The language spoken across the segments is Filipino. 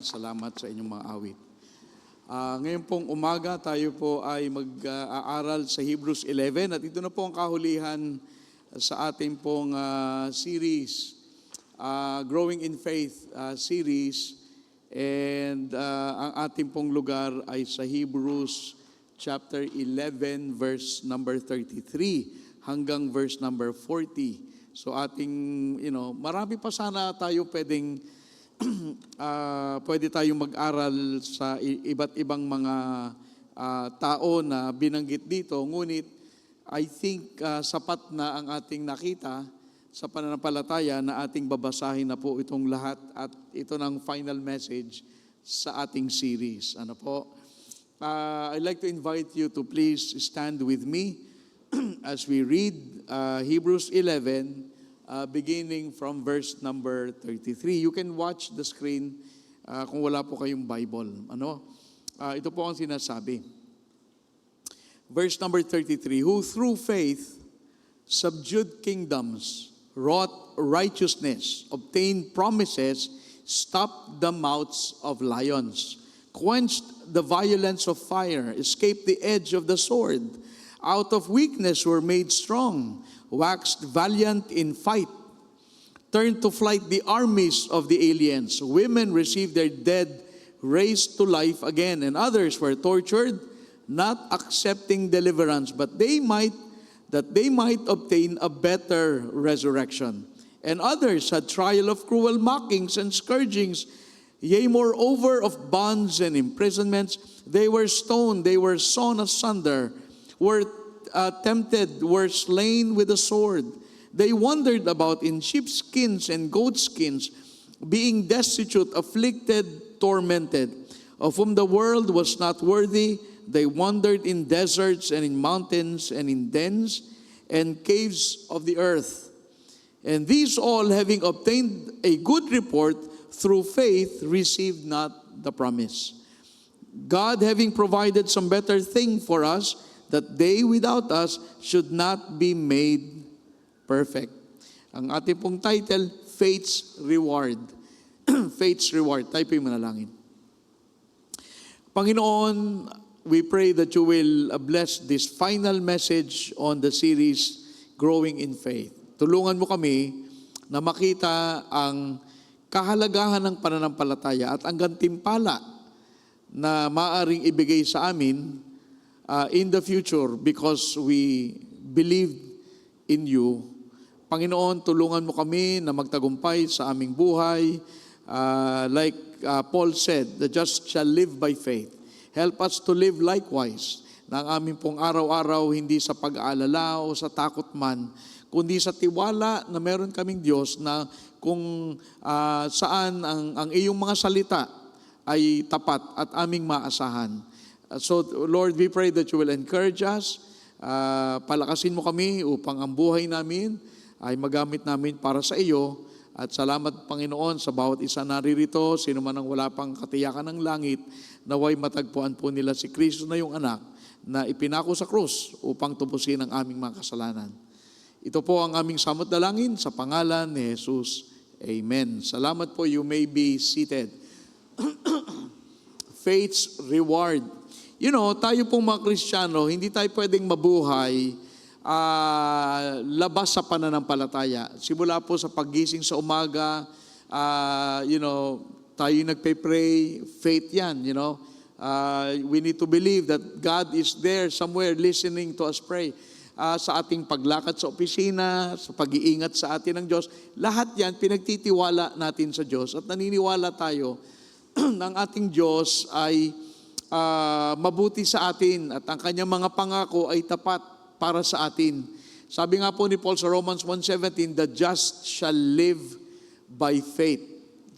salamat sa inyong mga awit. Ngayon pong umaga, tayo po ay mag-aaral sa Hebrews 11 at ito na po ang kahulihan sa ating pong series, Growing in Faith series. And ang ating pong lugar ay sa Hebrews chapter 11 verse number 33 hanggang verse number 40. So marami pa sana tayo pwede tayong mag-aral sa iba't ibang mga tao na binanggit dito. Ngunit I think sapat na ang ating nakita sa pananampalataya na ating babasahin na po itong lahat at ito ng final message sa ating series. Ano po? I'd like to invite you to please stand with me as we read Hebrews 11, beginning from verse number 33. You can watch the screen kung wala po kayong Bible. Ito po ang sinasabi. Verse number 33, who through faith subdued kingdoms, wrought righteousness, obtained promises, stopped the mouths of lions, quenched the violence of fire, escaped the edge of the sword, out of weakness were made strong, waxed valiant in fight, turned to flight the armies of the aliens. Women received their dead raised to life again, and others were tortured, not accepting deliverance, but that they might obtain a better resurrection. And others had trial of cruel mockings and scourgings, yea, moreover of bonds and imprisonments. They were stoned, they were sawn asunder, were tempted, were slain with a sword. They wandered about in sheepskins and goatskins, being destitute, afflicted, tormented, of whom the world was not worthy. They wandered in deserts and in mountains and in dens and caves of the earth. And these all, having obtained a good report through faith, received not the promise. God having provided some better thing for us, that they without us should not be made perfect. Ang ating pong title, Faith's Reward. Faith's Reward. Tayo po'y manalangin. Panginoon, we pray that you will bless this final message on the series, Growing in Faith. Tulungan mo kami na makita ang kahalagahan ng pananampalataya at ang gantimpala na maaring ibigay sa amin in the future because we believe in you. Panginoon, tulungan mo kami na magtagumpay sa aming buhay. Like Paul said, the just shall live by faith. Help us to live likewise na ang aming pong araw-araw hindi sa pag-aalala o sa takot man, kundi sa tiwala na meron kaming Diyos na kung saan ang iyong mga salita ay tapat at aming maasahan. So Lord, we pray that you will encourage us, palakasin mo kami upang ang buhay namin ay magamit namin para sa iyo. At salamat Panginoon sa bawat isa naririto, sino man ang wala pang katiyakan ng langit, naway matagpuan po nila si Kristo na yung anak na ipinako sa krus upang tubusin ang aming mga kasalanan. Ito po ang aming samot dalangin sa pangalan ni Jesus. Amen. Salamat po. You may be seated. Faith's reward. Tayo pong mga Kristiyano, hindi tayo pwedeng mabuhay labas sa pananampalataya. Simula po sa paggising sa umaga, tayo nagpe-pray, faith yan, we need to believe that God is there somewhere listening to us pray. Sa ating paglakad sa opisina, sa pag-iingat sa atin ng Diyos, lahat yan pinagtitiwala natin sa Diyos at naniniwala tayo ng ating Diyos ay mabuti sa atin at ang kanyang mga pangako ay tapat para sa atin. Sabi nga po ni Paul sa Romans 1:17, the just shall live by faith.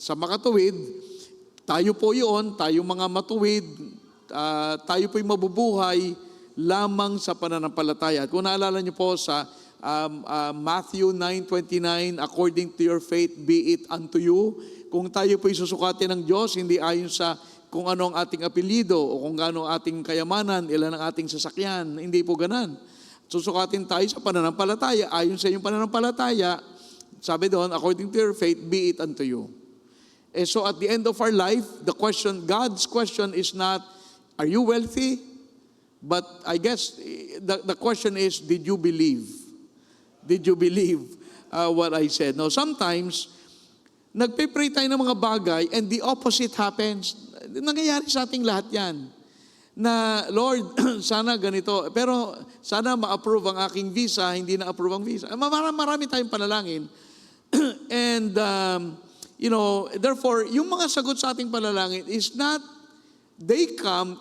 Sa makatuwid, tayo po yun, tayo mga matuwid, tayo po'y mabubuhay lamang sa pananampalataya. At kung naalala niyo po sa Matthew 9:29, according to your faith be it unto you. Kung tayo po'y susukatin ng Diyos, hindi ayon sa kung ano ang ating apelyido o kung ano ang ating kayamanan, ilan ang ating sasakyan, hindi po ganan. Susukatin tayo sa pananampalataya. Ayon sa iyong pananampalataya, sabi doon, according to your faith, be it unto you. So at the end of our life, God's question is not, are you wealthy? But I guess the question is, did you believe? Did you believe what I said? No, sometimes, nagpe-pray tayo ng mga bagay and the opposite happens. Nangyayari sa ating lahat yan. Na, Lord, sana ganito. Pero sana ma-approve ang aking visa, hindi na-approve ang visa. Marami tayong panalangin. And, therefore, yung mga sagot sa ating panalangin is not, they come,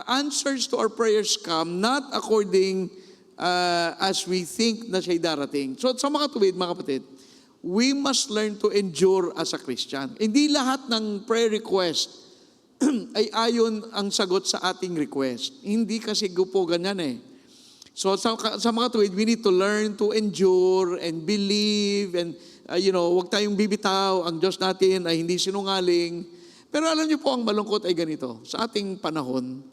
answers to our prayers come not according as we think na siya'y darating. So sa mga tuwid, mga kapatid, we must learn to endure as a Christian. Hindi lahat ng prayer request ay ayon ang sagot sa ating request. Hindi kasi gupo ganyan eh. So sa mga tuwid, we need to learn to endure and believe and huwag tayong bibitaw. Ang Diyos natin ay hindi sinungaling. Pero alam niyo po, ang malungkot ay ganito. Sa ating panahon,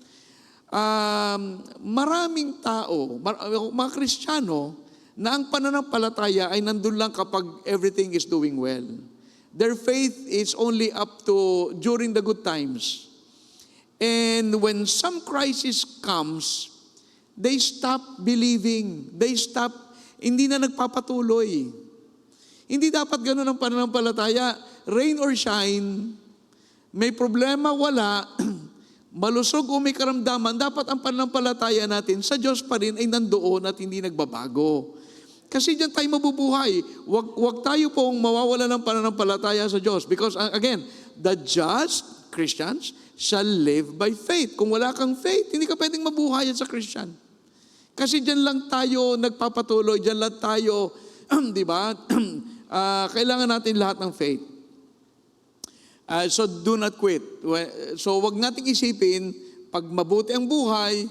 maraming tao, mga Kristiyano, na ang pananampalataya ay nandun lang kapag everything is doing well. Their faith is only up to during the good times. And when some crisis comes, they stop believing. Hindi na nagpapatuloy. Hindi dapat ganun ang pananampalataya. Rain or shine, may problema, wala, malusog o may karamdaman, dapat ang pananampalataya natin sa Diyos pa rin ay nandoon at hindi nagbabago. Kasi diyan tayo mabubuhay. Wag tayo pong mawawala ng pananampalataya sa Diyos. Because again, the just Christians shall live by faith. Kung wala kang faith, hindi ka pwedeng mabuhay sa Christian. Kasi diyan lang tayo nagpapatuloy, diyan lang tayo, di ba? Kailangan natin lahat ng faith. So do not quit. So wag nating isipin, pag mabuti ang buhay,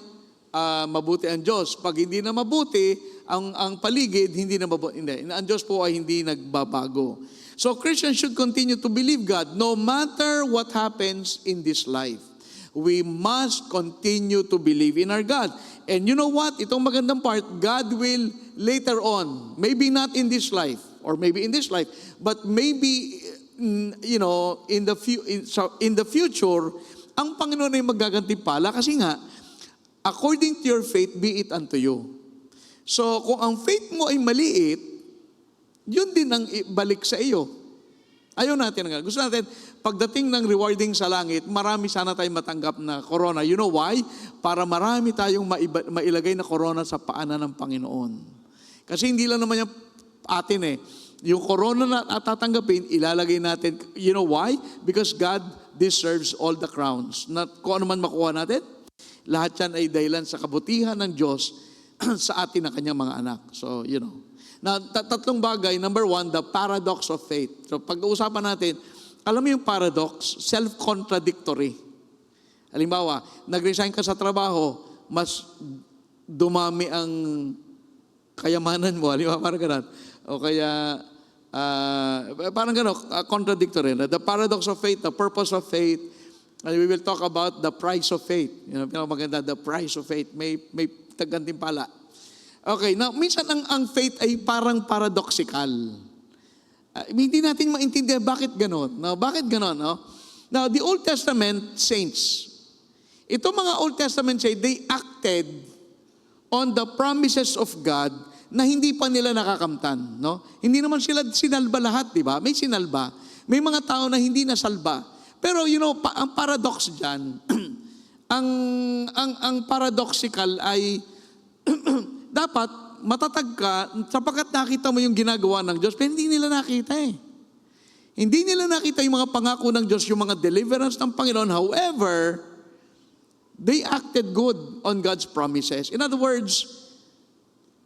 mabuti ang Diyos. Pag hindi na mabuti, ang paligid, hindi na mabuti. Hindi. Ang Diyos po ay hindi nagbabago. So Christians should continue to believe God no matter what happens in this life. We must continue to believe in our God. And you know what? Itong magandang part, God will later on, maybe not in this life, or maybe in this life, but maybe, in the future, ang Panginoon ay magagantimpala kasi nga, according to your faith, be it unto you. So, kung ang faith mo ay maliit, yun din ang balik sa iyo. Ayaw natin nga. Gusto natin, pagdating ng rewarding sa langit, marami sana tayong matanggap na corona. You know why? Para marami tayong mailagay na corona sa paanan ng Panginoon. Kasi hindi lang naman yung atin eh. Yung corona na tatanggapin, ilalagay natin. You know why? Because God deserves all the crowns. Kung ano man makuha natin, lahat yan ay dahilan sa kabutihan ng Diyos sa atin ng kanyang mga anak. So, Now, tatlong bagay. Number one, the paradox of faith. So, pag-uusapan natin, alam mo yung paradox? Self-contradictory. Halimbawa, nag-resign ka sa trabaho, mas dumami ang kayamanan mo. Halimbawa, parang ganun. O kaya, parang gano'n, contradictory. The paradox of faith, the purpose of faith, and we will talk about the price of faith. Maganda, the price of faith. May tagantimpala. Okay, now, minsan ang faith ay parang paradoxical. Hindi natin maintindihan bakit gano'n. No? Bakit gano'n? No? Now, the Old Testament saints, itong mga Old Testament saints, they acted on the promises of God na hindi pa nila nakakamtan, no? Hindi naman sila sinalba lahat, di ba? May sinalba. May mga tao na hindi nasalba. Pero ang paradox diyan, ang paradoxical ay dapat matatag ka sapagkat nakita mo yung ginagawa ng Diyos, pero hindi nila nakita eh. Hindi nila nakita yung mga pangako ng Diyos, yung mga deliverance ng Panginoon. However, they acted good on God's promises. In other words,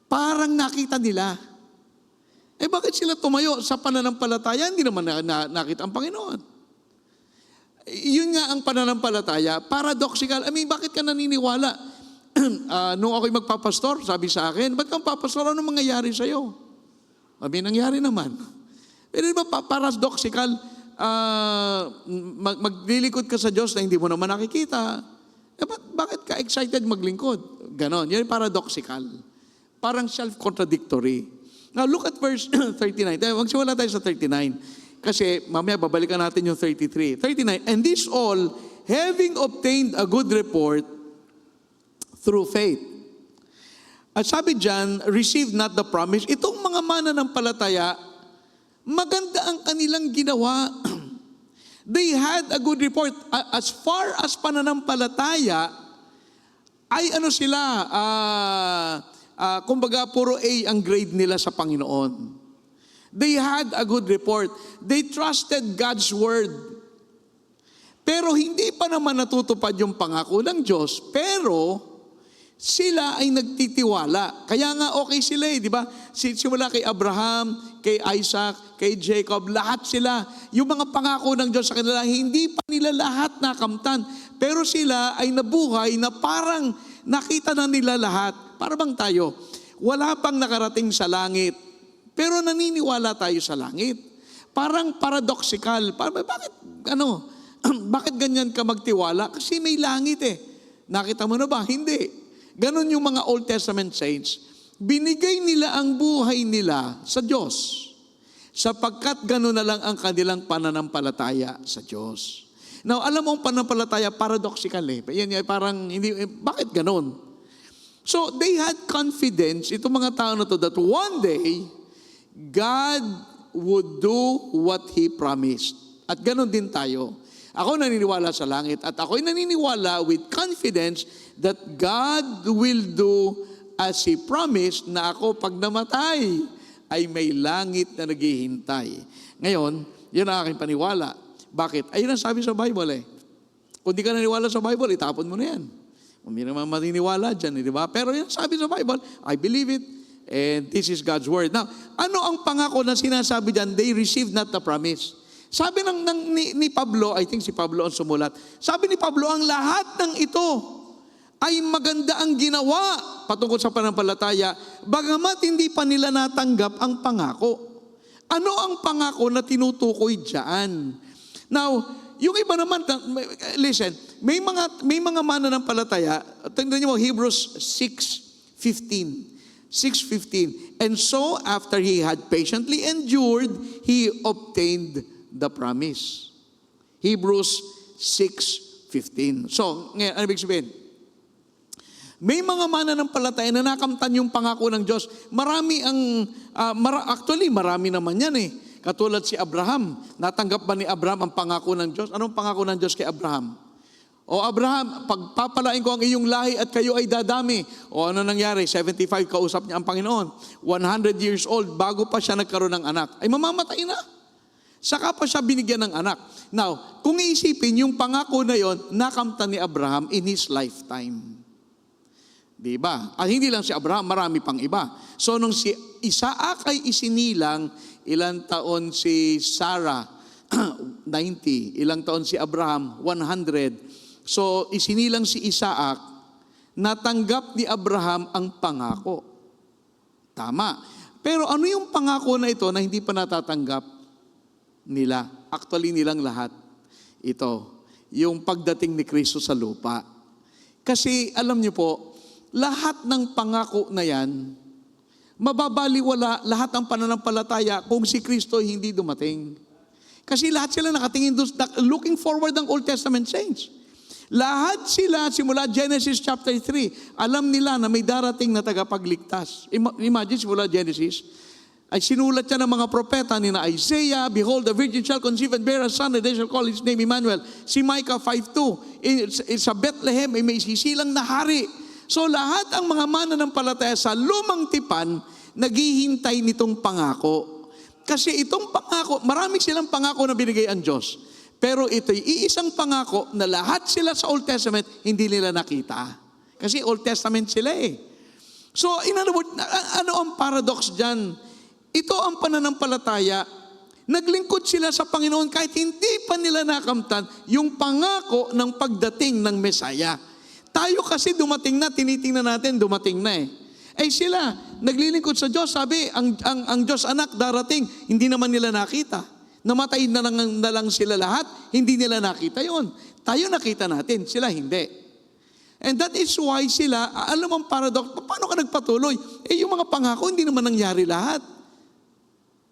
parang nakita nila. Bakit sila tumayo sa pananampalataya? Hindi naman nakita ang Panginoon. Yun nga ang pananampalataya. Paradoxical. Bakit ka naniniwala? Nung ako'y magpapastor, sabi sa akin, ba't kang papastor? Anong mangyayari sa'yo? Nangyari naman. Pero ba paradoxical? Maglilikod ka sa Diyos na hindi mo naman nakikita. Bakit ka excited maglingkod? Ganon. Yun paradoxical. Parang self-contradictory. Now, look at verse 39. Magsimula tayo sa 39. Kasi mamaya babalikan natin yung 33. 39, and this all, having obtained a good report through faith. At sabi dyan, receive not the promise. Itong mga mananampalataya, maganda ang kanilang ginawa. They had a good report. As far as pananampalataya, ay ano sila, kumbaga puro A ang grade nila sa Panginoon. They had a good report. They trusted God's word. Pero hindi pa naman natutupad yung pangako ng Diyos. Pero sila ay nagtitiwala. Kaya nga okay sila di ba? Simula kay Abraham, kay Isaac, kay Jacob, lahat sila. Yung mga pangako ng Diyos sa kanila, hindi pa nila lahat nakamtan. Pero sila ay nabuhay na parang nakita na nila lahat. Para bang tayo, wala pang nakarating sa langit. Pero naniniwala tayo sa langit. Parang paradoxical. Bakit ganyan ka magtiwala? Kasi may langit Nakita mo na ba? Hindi. Ganon yung mga Old Testament saints. Binigay nila ang buhay nila sa Diyos. Sapagkat ganon na lang ang kanilang pananampalataya sa Diyos. Now, alam mo ang pananampalataya, paradoxical Yan, parang, hindi, bakit ganon? So, they had confidence, itong mga tao na to, that one day, God would do what He promised. At ganon din tayo. Ako naniniwala sa langit at ako'y naniniwala with confidence that God will do as He promised na ako pag namatay ay may langit na naghihintay. Ngayon, yun ang aking paniwala. Bakit? Ayun ang sabi sa Bible Kung di ka naniniwala sa Bible, itapon mo na yan. Kung di naman maniniwala dyan, di ba? Pero yun sabi sa Bible, I believe it. And this is God's word. Now, ano ang pangako na sinasabi dyan? They received not the promise. Sabi ni Pablo, I think si Pablo ang sumulat, sabi ni Pablo, ang lahat ng ito ay maganda ang ginawa patungkol sa pananampalataya, bagamat hindi pa nila natanggap ang pangako. Ano ang pangako na tinutukoy dyan? Now, yung iba naman, listen, may mga mananampalataya, tingnan niyo mo, Hebrews 6:15. 6:15. And so, after he had patiently endured, he obtained the promise. Hebrews 6:15. So, ngayon, ano ibig sabihin? May mga mananampalataya na nakamtan yung pangako ng Diyos. Marami naman yan Katulad si Abraham. Natanggap ba ni Abraham ang pangako ng Diyos? Anong pangako ng Diyos kay Abraham? O Abraham, pagpapalain ko ang iyong lahi at kayo ay dadami. O ano nangyari? 75, kausap niya ang Panginoon. 100 years old, bago pa siya nagkaroon ng anak. Ay mamamatay na. Saka pa siya binigyan ng anak. Now, kung iisipin, yung pangako na yon, nakamtan ni Abraham in his lifetime. Diba? At hindi lang si Abraham, marami pang iba. So, nung si Isaac ay isinilang, ilang taon si Sarah? 90. Ilang taon si Abraham? 100. So, isinilang si Isaac, natanggap ni Abraham ang pangako. Tama. Pero ano yung pangako na ito na hindi pa natatanggap nila? Actually, nilang lahat. Ito, yung pagdating ni Kristo sa lupa. Kasi, alam niyo po, lahat ng pangako na yan, mababaliwala lahat ng pananampalataya kung si Kristo hindi dumating. Kasi lahat sila nakatingin doon, looking forward ng Old Testament saints. Lahat sila, simula Genesis chapter 3, alam nila na may darating na tagapagligtas. Imagine, simula Genesis, ay sinulat siya ng mga propeta ni na Isaiah, behold, the virgin shall conceive and bear a son, and they shall call his name Emmanuel. Si Micah 5:2, sa Bethlehem ay may sisilang na hari. So lahat ang mga mananampalataya sa lumang tipan, naghihintay nitong pangako. Kasi itong pangako, marami silang pangako na binigay ang Diyos. Pero ito'y iisang pangako na lahat sila sa Old Testament hindi nila nakita. Kasi Old Testament sila So, in other words, ano ang paradox dyan? Ito ang pananampalataya. Naglingkod sila sa Panginoon kahit hindi pa nila nakamtan yung pangako ng pagdating ng Mesaya. Tayo kasi dumating na, tinitingnan natin, dumating na sila, naglilingkod sa Diyos, sabi, ang Diyos anak darating, hindi naman nila nakita. Namatay na lang sila lahat, hindi nila nakita yon. Tayo nakita natin, sila hindi. And that is why sila, alam mo ang paradox, paano ka nagpatuloy? Yung mga pangako, hindi naman nangyari lahat.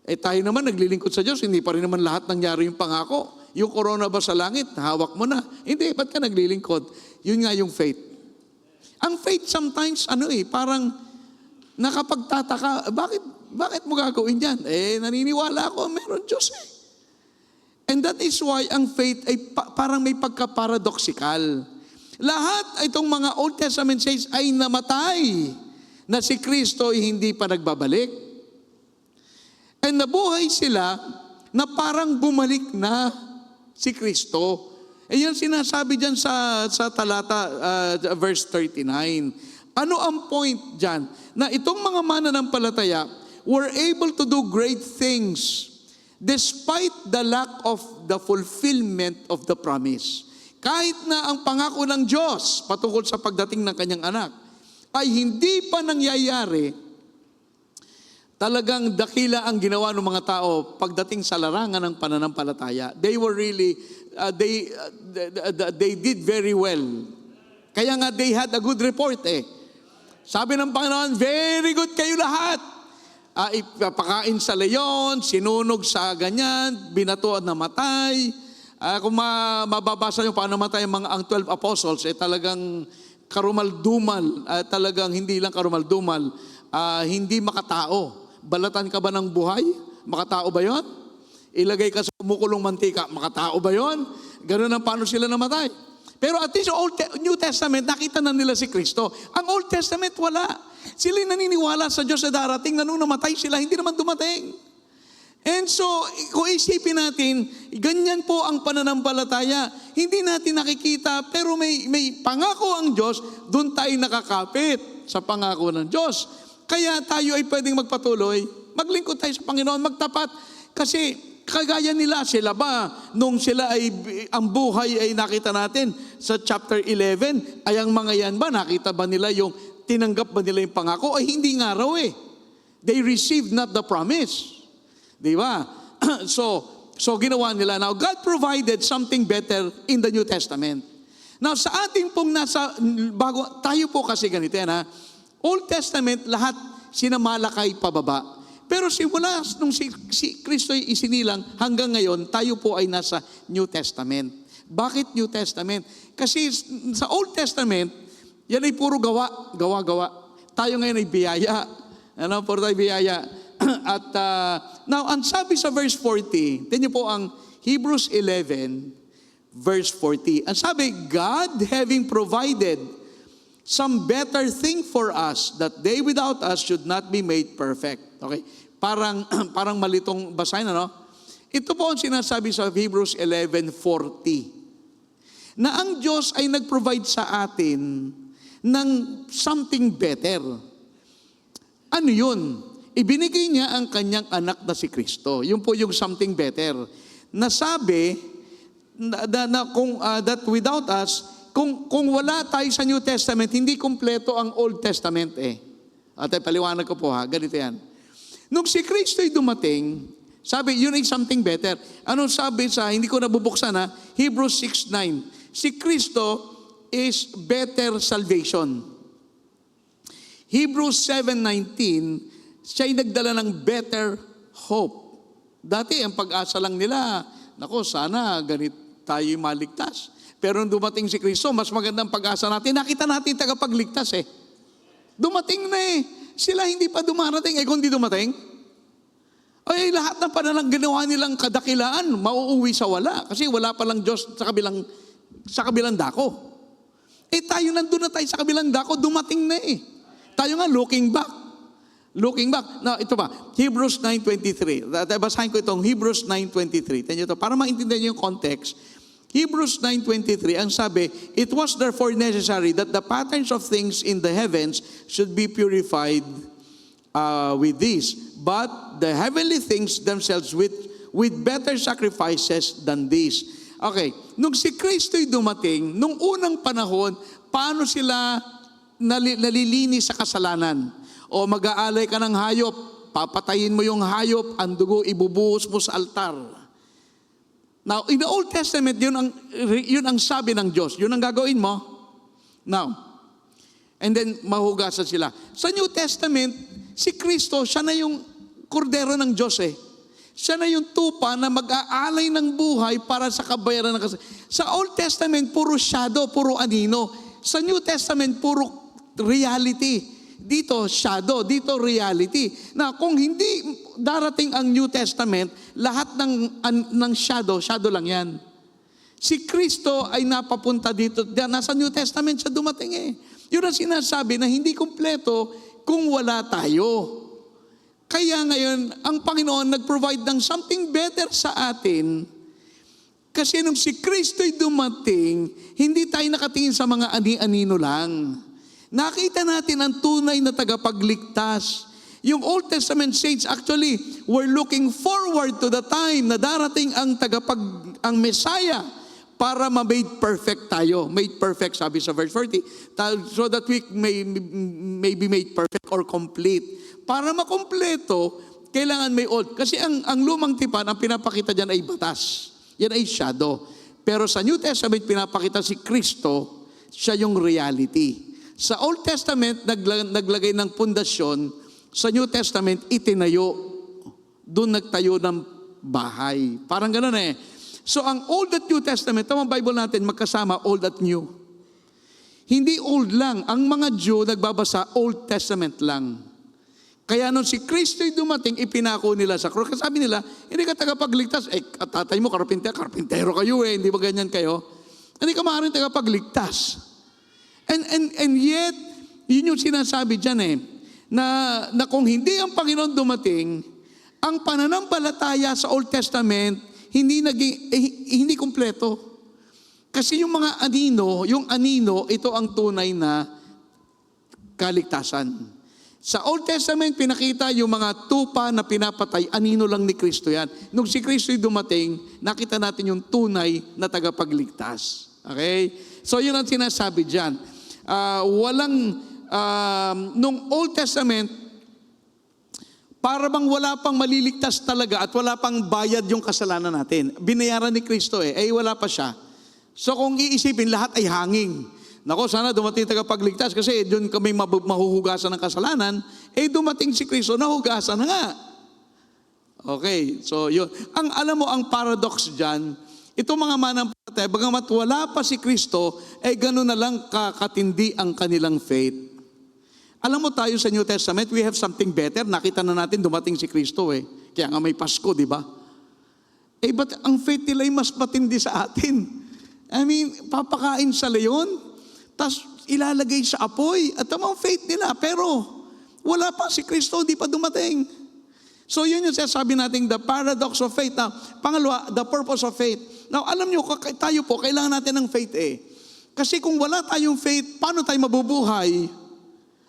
Tayo naman naglilingkod sa Diyos, hindi pa rin naman lahat nangyari yung pangako. Yung corona ba sa langit, hawak mo na. Hindi, ba't ka naglilingkod? Yun nga yung faith. Ang faith sometimes, parang nakapagtataka, bakit mo gagawin yan? Naniniwala ako, meron Diyos eh. And that is why ang faith ay parang may pagka-paradoxical. Lahat itong mga Old Testament saints ay namatay na si Kristo ay hindi pa nagbabalik. And nabuhay sila na parang bumalik na si Kristo. Yan sinasabi dyan sa talata, verse 39. Ano ang point dyan? Na itong mga mananampalataya were able to do great things despite the lack of the fulfillment of the promise. Kahit na ang pangako ng Diyos patungkol sa pagdating ng kanyang anak ay hindi pa nangyayari, talagang dakila ang ginawa ng mga tao pagdating sa larangan ng pananampalataya. They were really, they did very well. Kaya nga they had a good report eh. Sabi ng Panginoon, very good kayo lahat. Ipapakain sa leyon, sinunog sa ganyan, binato at namatay. Kung mababasa nyo paano namatay ang 12 apostles, talagang karumal-dumal, talagang hindi lang karumal-dumal, hindi makatao. Balatan ka ba ng buhay? Makatao ba yon? Ilagay ka sa kumukulong mantika, makatao ba yon? Ganun ang paano sila namatay. Pero at least New Testament, nakita na nila si Kristo. Ang Old Testament, wala. Sila naniniwala sa Diyos na darating na nung namatay sila, hindi naman dumating. And so, kung isipin natin, ganyan po ang pananampalataya. Hindi natin nakikita, pero may pangako ang Diyos, doon tayo nakakapit sa pangako ng Diyos. Kaya tayo ay pwedeng magpatuloy, maglingkod tayo sa Panginoon, magtapat. Kasi kagaya nila, sila ba, nung sila ay, ang buhay ay nakita natin sa chapter 11, ay ang mga yan ba, nakita ba nila yung, tinanggap ba nila yung pangako? Ay hindi nga raw eh. They received not the promise. Di ba? So ginawa nila. Now, God provided something better in the New Testament. Now, sa ating pong tayo po kasi ganito yan ha, Old Testament, lahat sinamalakay pababa. Pero simula nung si Kristo ay isinilang hanggang ngayon, tayo po ay nasa New Testament. Bakit New Testament? Kasi sa Old Testament, yan ay puro gawa. Tayo ngayon ay biyaya. Puro tayo biyaya. At now, ang sabi sa verse 40, tingnan po ang Hebrews 11, verse 40. Ang sabi, God having provided some better thing for us, that they without us should not be made perfect. Okay? Parang malitong basahin, ano? Ito po ang sinasabi sa Hebrews 11:40. Na ang Diyos ay nag-provide sa atin ng something better. Ano yun? Ibinigay niya ang kanyang anak na si Kristo. Yun po yung something better. Nasabi that without us, kung wala tayo sa New Testament, hindi kumpleto ang Old Testament eh. At paliwanag ko po ha, ganito yan. Nung si Kristo'y dumating, sabi, yun ay something better. Anong sabi hindi ko nabubuksan ha, Hebrews 6:9. Si Kristo is better salvation. Hebrews 7:19, siya'y nagdala ng better hope. Dati, ang pag-asa lang nila, sana ganit tayo'y maligtas. Pero nung dumating si Kristo, mas magandang pag-asa natin. Nakita natin tagapagligtas eh. Dumating na eh. Sila hindi pa dumarating. Kung hindi dumating, ay lahat ng panalang ginawa nilang kadakilaan, mauuwi sa wala. Kasi wala palang Diyos sa kabilang dako. Tayo nandun na tayo sa kabilang dako, dumating na eh. Tayo nga looking back. Now, ito ba? Hebrews 9:23. Basahin ko itong Hebrews 9:23. Tingnan nyo ito. Para maintindihan nyo yung context. Hebrews 9:23, ang sabi, it was therefore necessary that the patterns of things in the heavens should be purified with these, but the heavenly things themselves with better sacrifices than these. Okay, nung si Kristo'y dumating, nung unang panahon, paano sila nalilinis sa kasalanan? O mag-aalay ka ng hayop, papatayin mo yung hayop, ang dugo ibubuhos mo sa altar. Now, in the Old Testament, yun ang sabi ng Diyos. Yun ang gagawin mo. Now, and then mahugasan sila. Sa New Testament, si Kristo, siya na yung kordero ng Diyos eh. Siya na yung tupa na mag-aalay ng buhay para sa kabayaran ng kasalanan. Sa Old Testament, puro shadow, puro anino. Sa New Testament, puro reality. Dito, shadow. Dito, reality. Na kung hindi darating ang New Testament, lahat ng shadow lang yan. Si Kristo ay napapunta dito. Nasa New Testament siya dumating eh. Yun ang sinasabi na hindi kumpleto kung wala tayo. Kaya ngayon, ang Panginoon nag-provide ng something better sa atin. Kasi nung si Kristo'y dumating, hindi tayo nakatingin sa mga ani-anino lang. Nakita natin ang tunay na tagapagligtas. Yung Old Testament saints actually were looking forward to the time na darating ang Messiah para ma-made perfect tayo. Made perfect, sabi sa verse 40. So that we may be made perfect or complete. Para makumpleto, kailangan may old. Kasi ang lumang tipan, ang pinapakita dyan ay batas. Yan ay shadow. Pero sa New Testament, pinapakita si Kristo, siya yung reality. Sa Old Testament, naglagay ng pundasyon. Sa New Testament, itinayo. Doon nagtayo ng bahay. Parang gano'n eh. So ang Old at New Testament, tamang Bible natin, magkasama Old at New. Hindi old lang. Ang mga Jew nagbabasa Old Testament lang. Kaya nung si Kristo'y dumating, ipinako nila sa cross. Kasi sabi nila, hindi ka tagapagligtas. Tatay mo, karpintero kayo eh. Hindi ba ganyan kayo? Hindi ka maaaring tagapagligtas. And yet, yun yung sinasabi dyan eh, na kung hindi ang Panginoon dumating, ang pananampalataya sa Old Testament, hindi kumpleto. Kasi yung mga anino, ito ang tunay na kaligtasan. Sa Old Testament, pinakita yung mga tupa na pinapatay, anino lang ni Kristo yan. Nung si Kristo'y dumating, nakita natin yung tunay na tagapagligtas. Okay? So yun ang sinasabi dyan. Nung Old Testament, para bang wala pang maliligtas talaga at wala pang bayad yung kasalanan natin. Binayaran ni Kristo wala pa siya. So kung iisipin, lahat ay hanging. Nako, sana dumating tagapagligtas kasi doon kami mahuhugasan ng kasalanan. Dumating si Kristo, nahugasan na nga. Okay, so yun. Alam mo, ang paradox dyan, itong mga manampalataya, bagamat wala pa si Kristo, gano'n na lang kakatindi ang kanilang faith. Alam mo tayo sa New Testament, we have something better. Nakita na natin dumating si Kristo Kaya nga may Pasko, di ba? But ang faith nila ay mas matindi sa atin. Papakain sa leon, tapos ilalagay sa apoy at tamang faith nila. Pero wala pa si Kristo, di pa dumating. So yun yung sasabi natin, the paradox of faith. Now, pangalawa, the purpose of faith. Now, alam nyo, tayo po, kailangan natin ng faith Kasi kung wala tayong faith, paano tayo mabubuhay?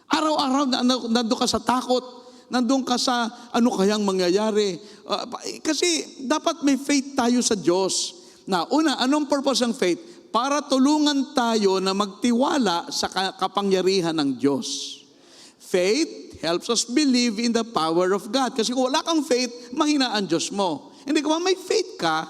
Araw-araw, nandun ka sa takot, nandun ka sa ano kayang mangyayari. Kasi dapat may faith tayo sa Diyos. Na una, anong purpose ng faith? Para tulungan tayo na magtiwala sa kapangyarihan ng Diyos. Faith helps us believe in the power of God. Kasi kung wala kang faith, mahina ang Diyos mo. Hindi kung may faith ka,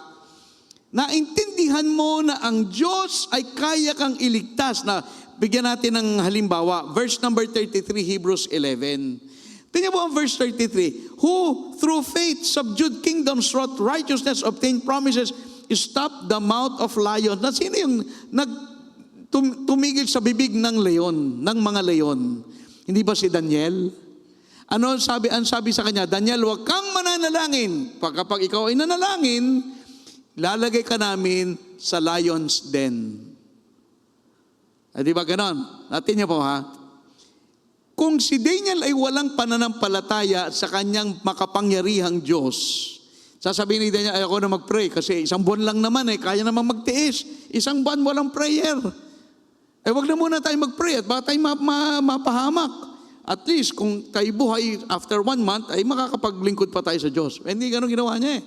naintindihan mo na ang Diyos ay kaya kang iligtas. Na bigyan natin ng halimbawa, verse number 33, Hebrews 11. Tingnan mo ang verse 33. Who through faith subdued kingdoms, wrought righteousness, obtained promises, stop the mouth of lions. Na sino yung tumigil sa bibig ng leon, ng mga leon? Hindi ba si Daniel? Ang sabi sa kanya, Daniel, huwag kang mananalangin. Kapag ikaw ay nanalangin, lalagay ka namin sa lion's den. Di ba ganon? Natin niyo po Kung si Daniel ay walang pananampalataya sa kanyang makapangyarihang Diyos, sasabihin ni Daniel, ayoko na mag-pray kasi isang buwan lang naman kaya naman magtiis. Isang buwan walang prayer. Wag na muna tayo mag-pray at baka tayo mapahamak. At least kung tayo buhay after 1 month, ay makakapaglingkod pa tayo sa Diyos. Hindi ganun ginawa niya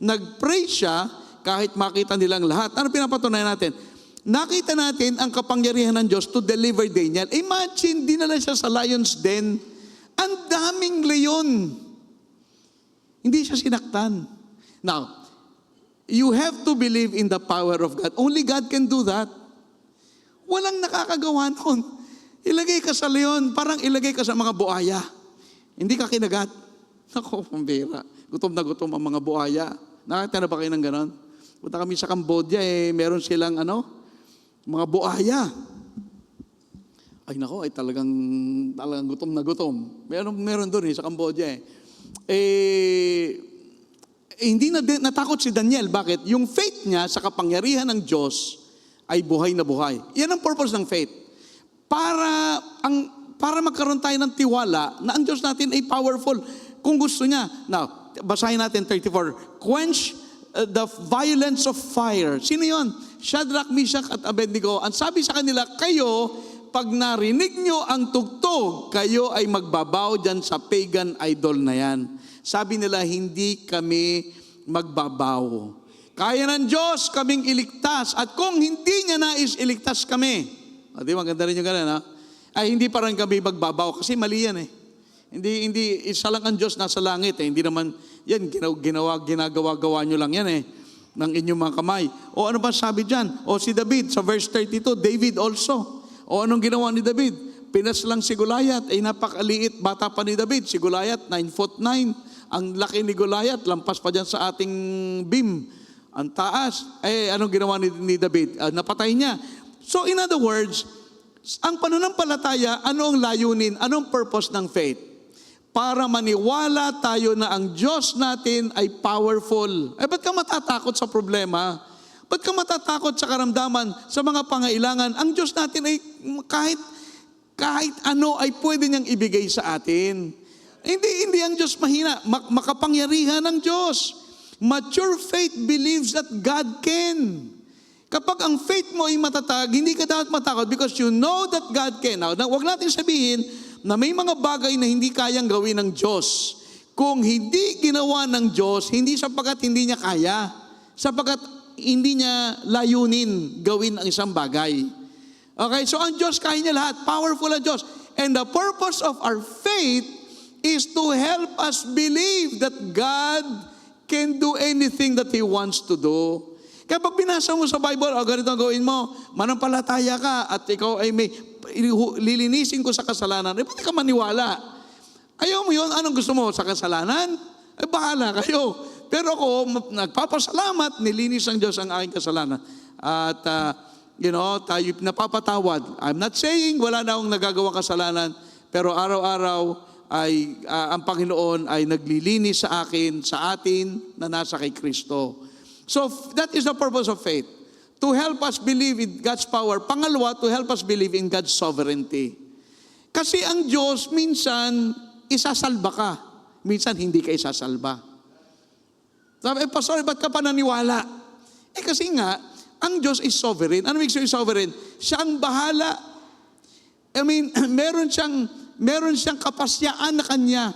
Nag-pray siya kahit makita nilang lahat. Ano pinapatunayan natin? Nakita natin ang kapangyarihan ng Diyos to deliver Daniel. Imagine, dinala siya sa lion's den. Ang daming leon. Hindi siya sinaktan. Now, you have to believe in the power of God. Only God can do that. Walang nakakagawa nun. Ilagay ka sa leon, parang ilagay ka sa mga buaya. Hindi ka kinagat. Naku, pambira. Gutom na gutom ang mga buhaya. Nakita na ba kayo ng ganon? Punta kami sa Cambodia, meron silang mga buhaya. Ay nako, ay talagang gutom na gutom. Meron doon sa Cambodia. Hindi na natakot si Daniel. Bakit? Yung faith niya sa kapangyarihan ng Diyos ay buhay na buhay. Yan ang purpose ng faith. Para magkaroon tayo ng tiwala na ang Diyos natin ay powerful kung gusto niya. Now, basahin natin 34. Quench the violence of fire. Sino yun? Shadrach, Meshach at Abednego. Ang sabi sa kanila, kayo, pag narinig nyo ang tugtog, kayo ay magbabaw dyan sa pagan idol na yan. Sabi nila, hindi kami magbabaw. Kaya ng Diyos kaming iligtas. At kung hindi niya nais iligtas kami, di maganda rin yung gano'n, ha? Ay hindi pa rin kami magbabaw. Kasi mali yan Hindi, isa lang ang Diyos nasa langit Hindi naman, yan, ginagawa nyo lang yan ng inyong mga kamay. O ano ba sabi dyan? O si David, sa verse 32, David also. O anong ginawa ni David? Pinas lang si Goliath, napakaliit, bata pa ni David. Si Goliath, 9'9". Ang laki ni Goliath, lampas pa dyan sa ating beam. Ang taas. Anong ginawa ni David? Napatay niya. So in other words, ang pananampalataya, ano ang layunin? Anong purpose ng faith? Para maniwala tayo na ang Diyos natin ay powerful. Ba't ka matatakot sa problema? Ba't ka matatakot sa karamdaman, sa mga pangailangan? Ang Diyos natin ay kahit ano ay pwede niyang ibigay sa atin. Hindi ang Diyos mahina. Makapangyarihan ng Diyos. Mature faith believes that God can. Kapag ang faith mo ay matatag, hindi ka dapat matakot because you know that God can. Now, wag natin sabihin na may mga bagay na hindi kayang gawin ng Diyos. Kung hindi ginawa ng Diyos, hindi sapagkat hindi niya kaya. Sapagkat hindi niya layunin gawin ang isang bagay. Okay, so ang Diyos kaya niya lahat. Powerful ang Diyos. And the purpose of our faith is to help us believe that God can do anything that He wants to do. Kaya pag binasa mo sa Bible, ganito ang gawin mo, manampalataya ka at ikaw ay lilinisin ko sa kasalanan, ba't ka maniwala? Ayaw mo yun? Anong gusto mo? Sa kasalanan? Bahala kayo. Pero ako, nagpapasalamat, nilinis ng Diyos ang aking kasalanan. At, tayo napapatawad. I'm not saying wala na akong nagagawang kasalanan, pero araw-araw, ang Panginoon ay naglilinis sa atin na nasa kay Kristo. So that is the purpose of faith. To help us believe in God's power. Pangalawa, to help us believe in God's sovereignty. Kasi ang Diyos minsan isasalba ka. Minsan hindi ka isasalba. Sabi, Pastor, ba't ka pa naniwala? Kasi nga, ang Diyos is sovereign. Ano ibig sabihin sovereign? Siya ang bahala. Meron siyang kapasyaan na kanya.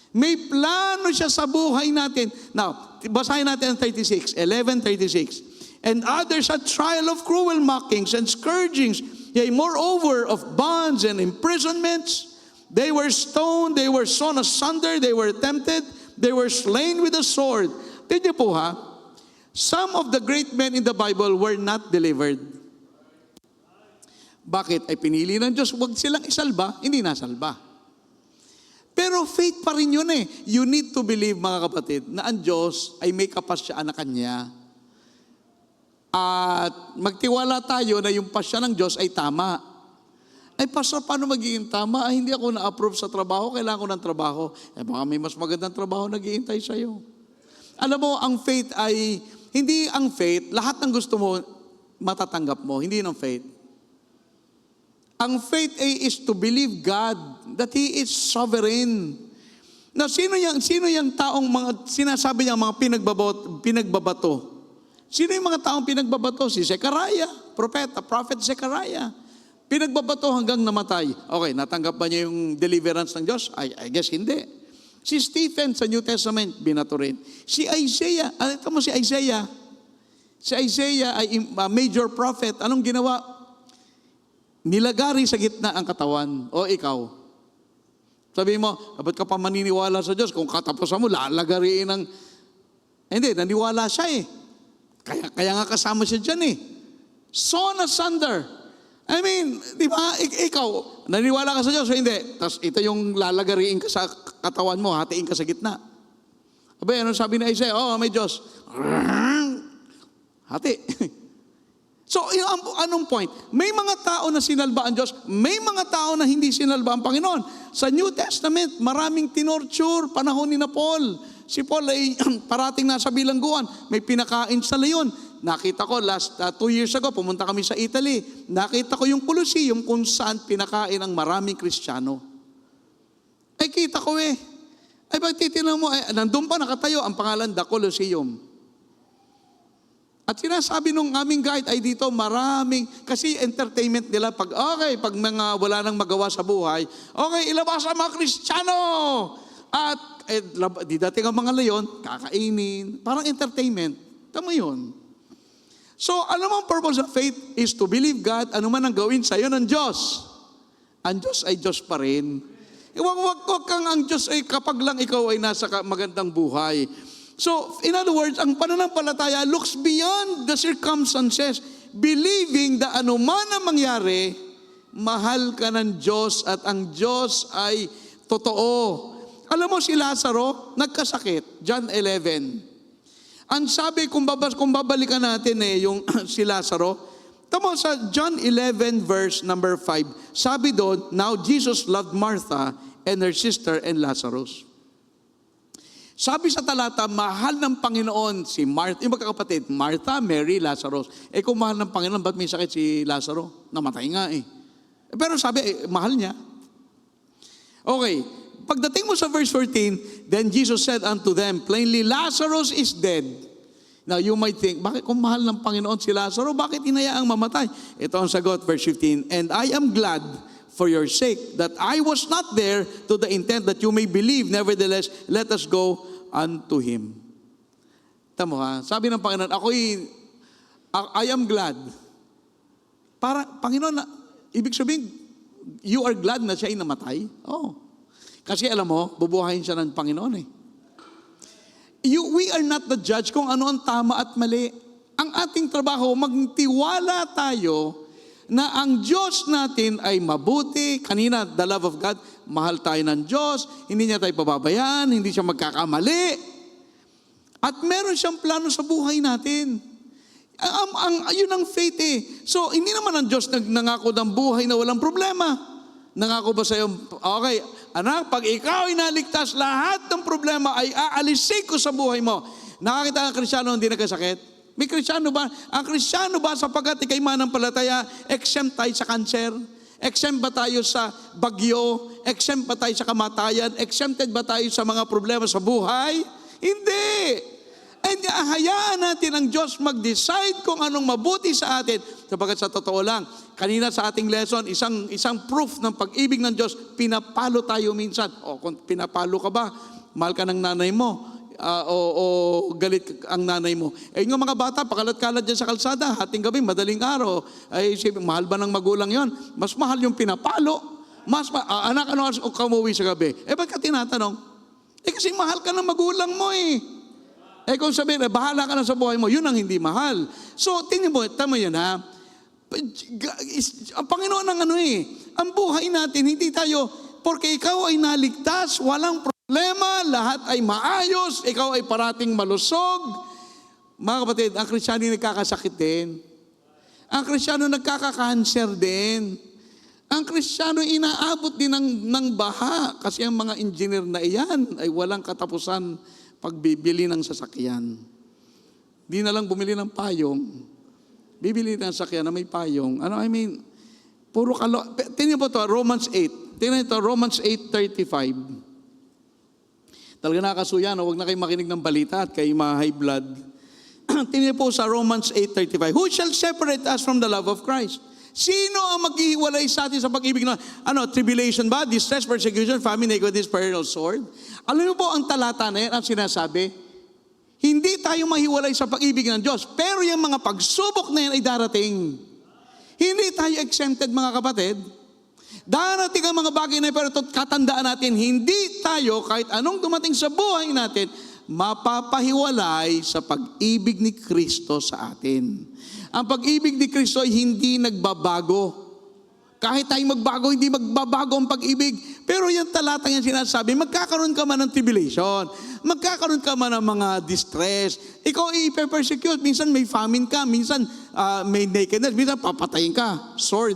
May plano siya sa buhay natin. Now, basahin natin ang 11:36. And others had trial of cruel mockings and scourgings, yea, moreover of bonds and imprisonments. They were stoned, they were sawn asunder, they were tempted, they were slain with a sword. Tignan po some of the great men in the Bible were not delivered. Bakit? Ay pinili ng Diyos, huwag silang isalba, hindi nasalba. Pero faith pa rin yun You need to believe, mga kapatid, na ang Diyos ay may kapasyaan na Kanya. At magtiwala tayo na yung pasya ng Diyos ay tama. Ay, Pastor, paano magiging tama? Hindi ako na-approve sa trabaho, kailangan ko ng trabaho. Baka may mas magandang trabaho naghihintay sa'yo. Alam mo, ang faith ay, hindi ang faith, lahat ng gusto mo, matatanggap mo. Hindi ng faith. Ang faith is to believe God that He is sovereign. Now, sino yung taong sinasabi niya mga pinagbabato? Sino yung mga taong pinagbabato? Si Zechariah, prophet Zechariah. Pinagbabato hanggang namatay. Okay, natanggap ba niya yung deliverance ng Diyos? I guess hindi. Si Stephen sa New Testament, binato rin. Si Isaiah, alam mo si Isaiah? Si Isaiah ay major prophet. Anong ginawa? Nilagari sa gitna ang katawan. O ikaw. Sabi mo, ba't ka pa maniniwala sa Diyos? Kung katapusan mo, lalagariin ng... Hindi, naniwala siya Kaya nga kasama siya dyan Sawn asunder. I mean, di ba, ikaw, naniwala ka sa Diyos o hindi? Tapos ito yung lalagariin ka sa katawan mo, hatiin ka sa gitna. Abay, ano sabi ni Isaiah? Oh, may Diyos. Hati. So, anong point? May mga tao na sinalba ang Diyos, may mga tao na hindi sinalba ang Panginoon. Sa New Testament, maraming tinorture, panahon ni na Paul. Si Paul ay parating nasa bilangguan, may pinakain sa leon. Nakita ko, last 2 years ago, pumunta kami sa Italy. Nakita ko yung Colosseum kung saan pinakain ang maraming Kristiyano. Ay, kita ko eh. Ay, pag titinan mo, nandun pa nakatayo ang pangalan, The Colosseum. At sinasabi nung aming guide ay dito maraming, kasi entertainment nila pag mga wala nang magawa sa buhay, okay, ilabas ang mga Kristiyano. At di dating ang mga leon, kakainin, parang entertainment. Tama yun. So, alam mo ang purpose of faith is to believe God, ano man ang gawin sa'yo ng Diyos. Ang Diyos ay Diyos pa rin. Huwag kang ang Diyos ay kapag lang ikaw ay nasa magandang buhay. So, in other words, ang pananampalataya looks beyond the circumstances, believing na anuman ang mangyari, mahal ka ng Diyos at ang Diyos ay totoo. Alam mo si Lazaro, nagkasakit, John 11. Ang sabi, kung babalikan natin yung si Lazaro, tamo sa John 11 verse number 5, sabi doon, now Jesus loved Martha and her sister and Lazarus. Sabi sa talata, mahal ng Panginoon si Martha, yung magkakapatid, Martha, Mary, Lazarus. Kung mahal ng Panginoon, ba't may sakit si Lazaro? Namatay nga eh. Pero sabi, mahal niya. Okay, pagdating mo sa verse 14, then Jesus said unto them, plainly, Lazarus is dead. Now you might think, bakit kung mahal ng Panginoon si Lazaro, bakit hinayaang mamatay? Ito ang sagot, verse 15, and I am glad for your sake that I was not there to the intent that you may believe. Nevertheless, let us go unto him. Tamo ha? Sabi ng Panginoon, I am glad. Para, Panginoon, ibig sabihin, you are glad na siya ay namatay? Oh. Kasi alam mo, bubuhayin siya ng Panginoon eh. We are not the judge kung ano ang tama at mali. Ang ating trabaho, magtiwala tayo na ang Diyos natin ay mabuti. Kanina, the love of God, mahal tayo ng Diyos, hindi niya tayo pababayaan, hindi siya magkakamali. At meron siyang plano sa buhay natin. Yun ang faith eh. So, hindi naman ang Diyos nangako ng buhay na walang problema. Nangako ba sa'yo, okay, anak, pag ikaw ay naligtas, lahat ng problema ay aalisin ko sa buhay mo. Nakakita ang Kristiyano hindi nagkasakit? May Kristiyano ba? Ang Kristiyano ba sapagkat ikay mananampalataya, exempt tayo sa cancer? Exempt ba tayo sa bagyo? Exempt ba tayo sa kamatayan? Exempted ba tayo sa mga problema sa buhay? Hindi! And hayaan natin ang Diyos mag-decide kung anong mabuti sa atin. Sapagkat sa totoo lang, kanina sa ating lesson, isang proof ng pag-ibig ng Diyos, pinapalo tayo minsan. O kung pinapalo ka ba, mahal ka ng nanay mo, o galit ang nanay mo. Yung mga bata, pakalat-kalat dyan sa kalsada, hating gabi, madaling araw, ay mahal ba ng magulang yon? Mas mahal yung pinapalo. Anak, ano ka umuwi sa gabi? Ba't ka tinatanong? Kasi mahal ka ng magulang mo eh. Kung sabihin, bahala ka na sa buhay mo, yun ang hindi mahal. So, tingnan mo, tama yan ha. Ang Panginoon ang ang buhay natin, hindi tayo, porque ikaw ay naligtas, walang problema, lahat ay maayos, ikaw ay parating malusog. Mga kapatid, ang Kristiyano nagkakasakit din. Ang Kristiyano nagkaka-cancer din. Ang Kristiyano inaabot din ng baha kasi ang mga engineer na iyan ay walang katapusan pagbibili ng sasakyan. Di na lang bumili ng payong. Bibili ng sasakyan na may payong. Puro tingnan po ito, Romans 8. Tingnan ito, Romans 8:35. Talaga nakakasuya, huwag na kayo makinig ng balita at kayo high blood. Tingnan po sa Romans 8:35. Who shall separate us from the love of Christ? Sino ang maghihiwalay sa atin sa pag-ibig na, tribulation ba, distress, persecution, famine, nakedness, peril, sword? Alam mo po ang talata na yan, ang sinasabi, hindi tayo mahiwalay sa pag-ibig ng Diyos, pero yung mga pagsubok na yan ay darating. Hindi tayo exempted, mga kapatid. Darating ang mga bagay na pero katandaan natin, hindi tayo, kahit anong dumating sa buhay natin, mapapahiwalay sa pag-ibig ni Kristo sa atin. Ang pag-ibig ni Kristo ay hindi nagbabago. Kahit tayo magbago, hindi magbabago ang pag-ibig. Pero yung talatang yan sinasabi, magkakaroon ka man ng tribulation, magkakaroon ka man ng mga distress, ikaw i-persecute, minsan may famine ka, minsan may nakedness, minsan papatayin ka, sword.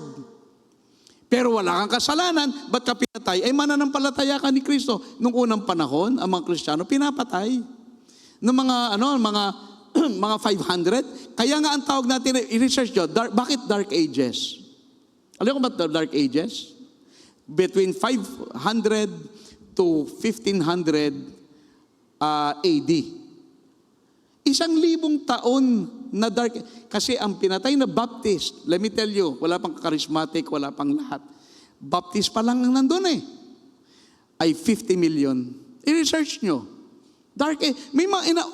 Pero wala kang kasalanan, ba't ka pinatay? Ay mananampalataya ka ni Kristo. Nung unang panahon, ang mga Kristiyano, pinapatay. Ng mga mga 500. Kaya nga ang tawag natin, i-research nyo, bakit Dark Ages? Alam ko ba the Dark Ages? Between 500 to 1500 AD. 1,000 taon na dark. Kasi ang pinatay na Baptist, let me tell you, wala pang charismatic, wala pang lahat. Baptist pa lang nandun ay 50 million. I-research nyo. Dark Age. May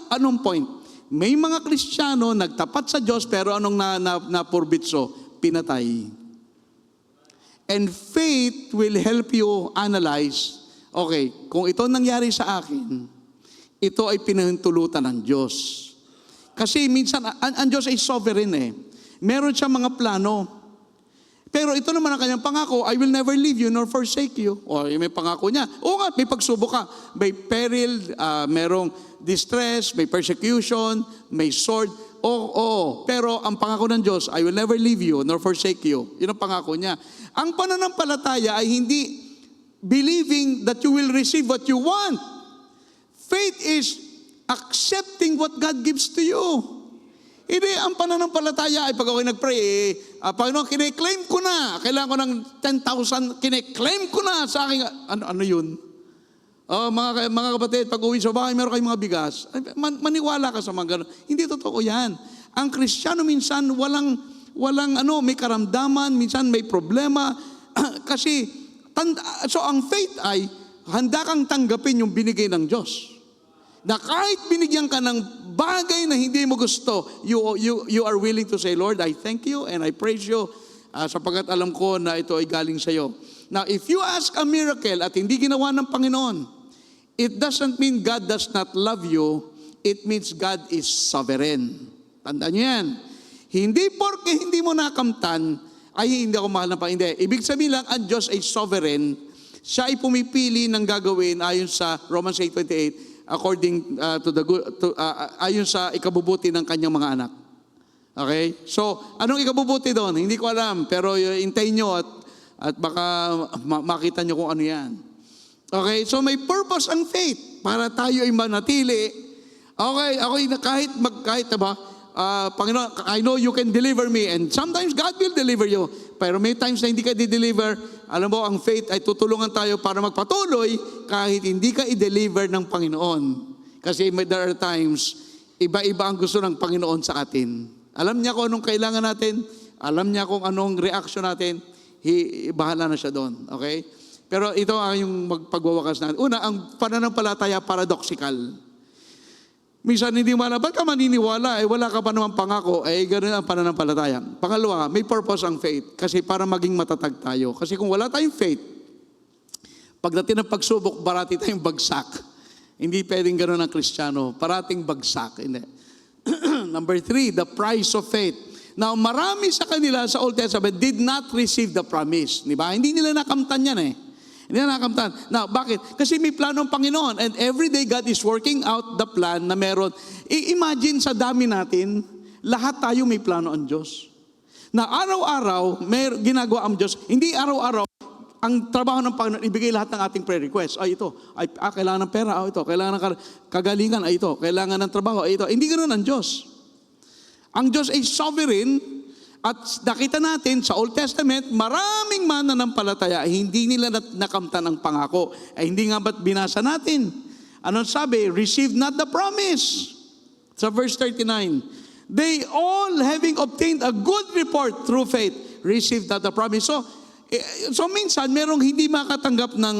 anong point? May mga Kristiyano nagtapat sa Diyos pero anong napurbitso? Pinatay. And faith will help you analyze, okay, kung ito nangyari sa akin, ito ay pinahintulutan ng Diyos. Kasi minsan, ang Diyos ay sovereign Meron siyang mga plano. Pero ito naman ang kanyang pangako, I will never leave you nor forsake you. O may pangako niya. Oo nga, may pagsubok ka. May peril, merong distress, may persecution, may sword. Oo. Pero ang pangako ng Diyos, I will never leave you nor forsake you. Yun ang pangako niya. Ang pananampalataya ay hindi believing that you will receive what you want. Faith is accepting what God gives to you. Hindi, ang pananampalataya ay pag ako nag-pray, Panginoon, kine-claim ko na, kailangan ko ng 10,000, kine-claim ko na sa akin. Ano yun? Mga kapatid, pag uwi sa bahay, meron kayong mga bigas. Maniwala ka sa mga ganun. Hindi totoo yan. Ang Kristiyano minsan may karamdaman, minsan may problema. Kasi, so ang faith ay, handa kang tanggapin yung binigay ng Diyos. Na kahit binigyan ka ng bagay na hindi mo gusto, you are willing to say, Lord, I thank you and I praise you sapagkat alam ko na ito ay galing sa iyo. Now, if you ask a miracle at hindi ginawa ng Panginoon, it doesn't mean God does not love you. It means God is sovereign. Tandaan niyo yan. Hindi porke hindi mo nakamtan, ay hindi ako mahal ng Panginoon. Hindi. Ibig sabihin lang, ang Diyos ay sovereign. Siya ay pumipili ng gagawin ayon sa Romans 8:28, according ayon sa ikabubuti ng kanyang mga anak. Okay? So, anong ikabubuti doon? Hindi ko alam, pero hintayin nyo at baka makita nyo kung ano yan. Okay? So, may purpose ang faith para tayo ay manatili. Okay, kahit diba, Panginoon, I know you can deliver me and sometimes God will deliver you. Pero may times na hindi ka di-deliver, alam mo, ang faith ay tutulungan tayo para magpatuloy kahit hindi ka i-deliver ng Panginoon. Kasi there are times, iba-iba ang gusto ng Panginoon sa atin. Alam niya kung anong kailangan natin, alam niya kung anong reaction natin, bahala na siya doon. Okay? Pero ito ang yung magpagwawakas natin. Una, ang pananampalataya paradoxical. Minsan hindi mo alam, ba't ka maniniwala? Wala ka pa naman pangako. Ganun ang pananampalataya. Pangalawa, may purpose ang faith. Kasi para maging matatag tayo. Kasi kung wala tayong faith, pagdating ng pagsubok, barati tayong bagsak. Hindi pwedeng ganun ang Kristiyano. Parating bagsak. Hindi. Number 3, the price of faith. Now, marami sa kanila sa Old Testament did not receive the promise. Di ba? Hindi nila nakamtan yan Hindi na nakamtan. Now, bakit? Kasi may plano ng Panginoon and every day God is working out the plan na meron. Imagine sa dami natin, lahat tayo may plano ang Diyos. Na araw-araw, may ginagawa ang Diyos. Hindi araw-araw, ang trabaho ng Panginoon, ibigay lahat ng ating prayer requests. Kailangan ng pera, ito. Kailangan ng kagalingan, ito. Kailangan ng trabaho, ito. Hindi ganoon ang Diyos. Ang Diyos ay sovereign. At nakita natin sa Old Testament, maraming mananampalataya, hindi nila nakamtan ang pangako. Hindi nga ba't binasa natin? Anong sabi? Receive not the promise. Sa verse 39, they all having obtained a good report through faith, received not the promise. So minsan, merong hindi makatanggap ng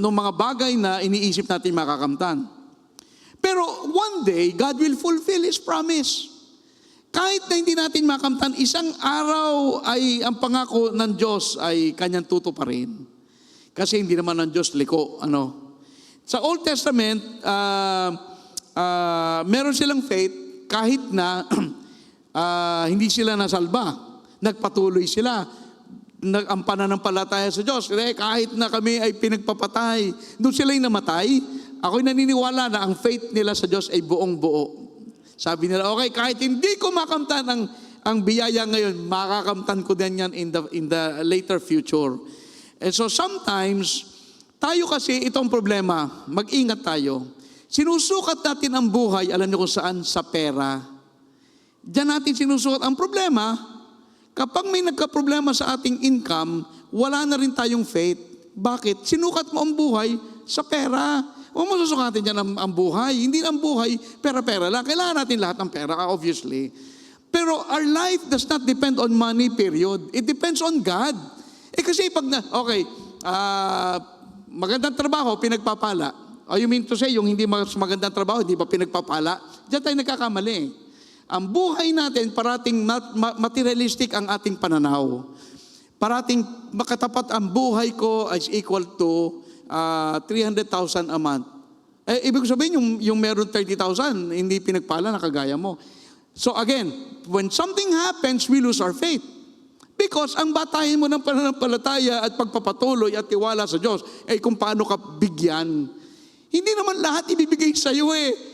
mga bagay na iniisip natin makakamtan. Pero one day, God will fulfill His promise. Kahit na hindi natin makamtan, isang araw ay ang pangako ng Diyos ay kanyang tutuparin. Kasi hindi naman ng Diyos liko. Sa Old Testament, meron silang faith kahit na hindi sila nasalba. Nagpatuloy sila. Ang pananampalataya sa Diyos. Kahit na kami ay pinagpapatay, doon sila'y namatay. Ako'y naniniwala na ang faith nila sa Diyos ay buong buo. Sabi nila, okay, kahit hindi ko makamtan ang biyaya ngayon, makakamtan ko din yan in the later future. And so sometimes, tayo kasi itong problema, mag-ingat tayo. Sinusukat natin ang buhay, alam niyo kung saan? Sa pera. Diyan natin sinusukat ang problema. Kapag may nagka-problema sa ating income, wala na rin tayong faith. Bakit? Sinukat mo ang buhay sa pera. Huwag mo susukatin dyan ang buhay. Hindi ang buhay, pera-pera lang. Kailangan natin lahat ng pera, obviously. Pero our life does not depend on money, period. It depends on God. Kasi pag magandang trabaho, pinagpapala. You mean to say, yung hindi magandang trabaho, hindi pa pinagpapala? Diyan tayo nagkakamali. Ang buhay natin, parating materialistic ang ating pananaw. Parating makatapat ang buhay ko is equal to 300,000 a month. Ibig sabihin, yung meron 30,000, hindi pinagpala na kagaya mo. So again, when something happens, we lose our faith. Because ang batahin mo ng pananampalataya at pagpapatuloy at tiwala sa Diyos, kung paano ka bigyan. Hindi naman lahat ibibigay sa iyo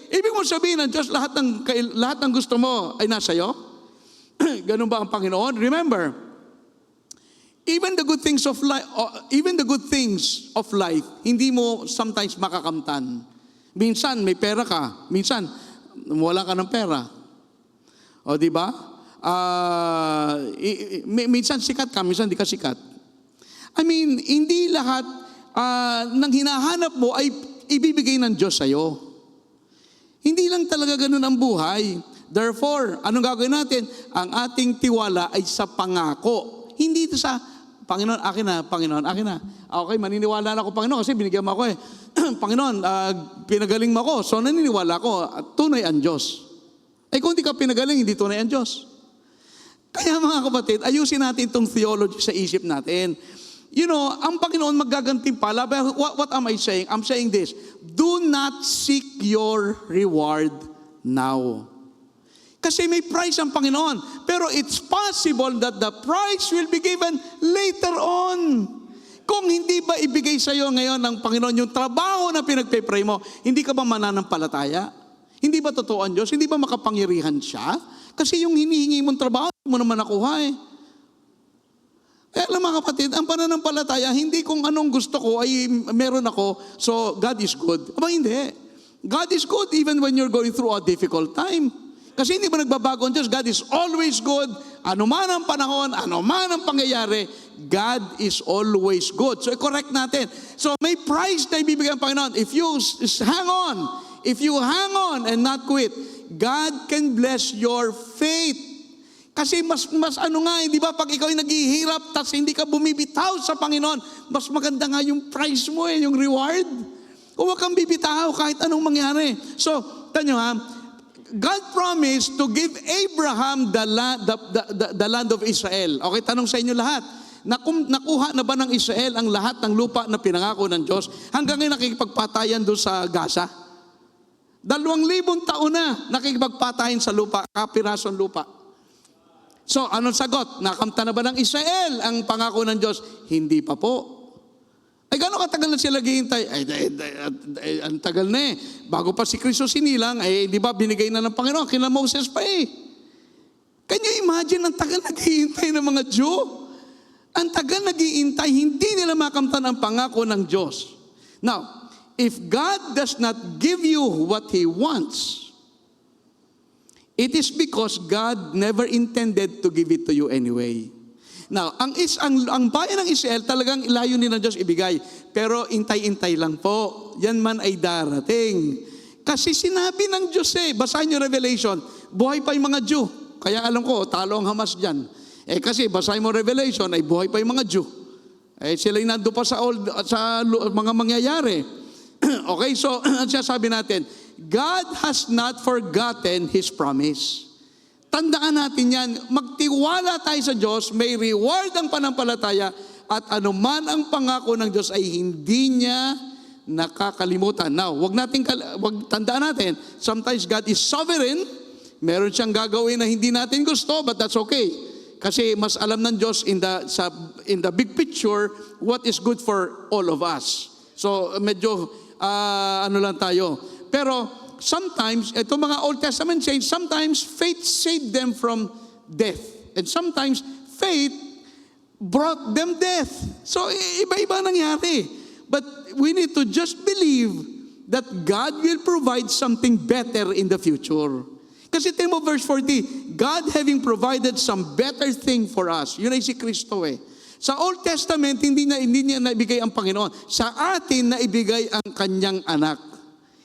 Ibig mo sabihin ng Diyos, lahat ng gusto mo ay nasa iyo? Ganun ba ang Panginoon? Remember, even the good things of life, hindi mo sometimes makakamtan. Minsan may pera ka, minsan wala ka ng pera. O di ba? Minsan sikat ka, minsan di ka sikat. I mean, hindi lahat ng hinahanap mo ay ibibigay ng Diyos sa iyo. Hindi lang talaga ganun ang buhay. Therefore, anong gagawin natin? Ang ating tiwala ay sa pangako. Hindi ito sa Panginoon, akin na, Panginoon, akin na. Okay, maniniwala na ako, Panginoon, kasi binigyan mo ako Panginoon, pinagaling mo ako, so naniniwala ako, tunay ang Diyos. Kung hindi ka pinagaling, hindi tunay ang Diyos. Kaya mga kapatid, ayusin natin itong theology sa isip natin. You know, ang Panginoon magagantimpala. What am I saying? I'm saying this, do not seek your reward now. Kasi may price ang Panginoon. Pero it's possible that the price will be given later on. Kung hindi ba ibigay sa iyo ngayon ng Panginoon yung trabaho na pinagpe-pray mo, hindi ka ba mananampalataya? Hindi ba totoo ang Diyos? Hindi ba makapangyarihan siya? Kasi yung hinihingi mong trabaho, mo naman nakuha Kaya alam mga kapatid, ang pananampalataya, hindi kung anong gusto ko ay meron ako, so God is good. Aba hindi. God is good even when you're going through a difficult time. Kasi hindi ba nagbabago ang Diyos? God is always good. Ano man ang panahon, ano man ang pangyayari, God is always good. So i-correct natin. So may price na ibibigay ang Panginoon. If you hang on and not quit, God can bless your faith. Kasi mas di ba, pag ikaw ay naghihirap, tas hindi ka bumibitaw sa Panginoon, mas maganda nga yung prize mo yung reward. Huwag kang bibitaw kahit anong mangyari. So, tanyo God promised to give Abraham the land of Israel. Okay, tanong sa inyo lahat. Nakuha na ba ng Israel ang lahat ng lupa na pinangako ng Diyos? Hanggang ngayon nakikipagpatayan doon sa Gaza. 2,000 taon na nakikipagpatayan sa lupa, kapirasong lupa. So, anong sagot? Nakamta na ba ng Israel ang pangako ng Diyos? Hindi pa po. Gano'ng katagal na sila naghihintay? Ang tagal na Bago pa si Kristo sinilang, di ba binigay na ng Panginoon, kina Moses pa Can you imagine ang tagal naghihintay ng mga Jew? Ang tagal naghihintay, hindi nila makamtan ang pangako ng Diyos. Now, if God does not give you what He wants, it is because God never intended to give it to you anyway. Now, ang bayan ng Israel talagang ilayo ni ng Diyos ibigay. Pero intay-intay lang po. Yan man ay darating. Kasi sinabi ng Diyos basahin niyo Revelation, buhay pa yung mga Jew. Kaya alam ko, talo ang Hamas dyan. Kasi basahin mo Revelation, ay buhay pa yung mga Jew. Sila'y nando pa sa mga mangyayari. Okay, so siya sabi natin, God has not forgotten His promise. Tandaan natin yan, magtiwala tayo sa Diyos, may reward ang panampalataya, at anuman ang pangako ng Diyos ay hindi niya nakakalimutan. Now, tandaan natin, sometimes God is sovereign, meron siyang gagawin na hindi natin gusto, but that's okay. Kasi mas alam ng Diyos in the big picture what is good for all of us. So medyo ano lang tayo. Pero sometimes, ito mga Old Testament saints, sometimes faith saved them from death. And sometimes faith brought them death. So iba-iba nangyari. But we need to just believe that God will provide something better in the future. Kasi tingnan mo verse 40, God having provided some better thing for us. Yun ay si Kristo eh. Sa Old Testament, hindi niya naibigay ang Panginoon. Sa atin, naibigay ang kanyang anak.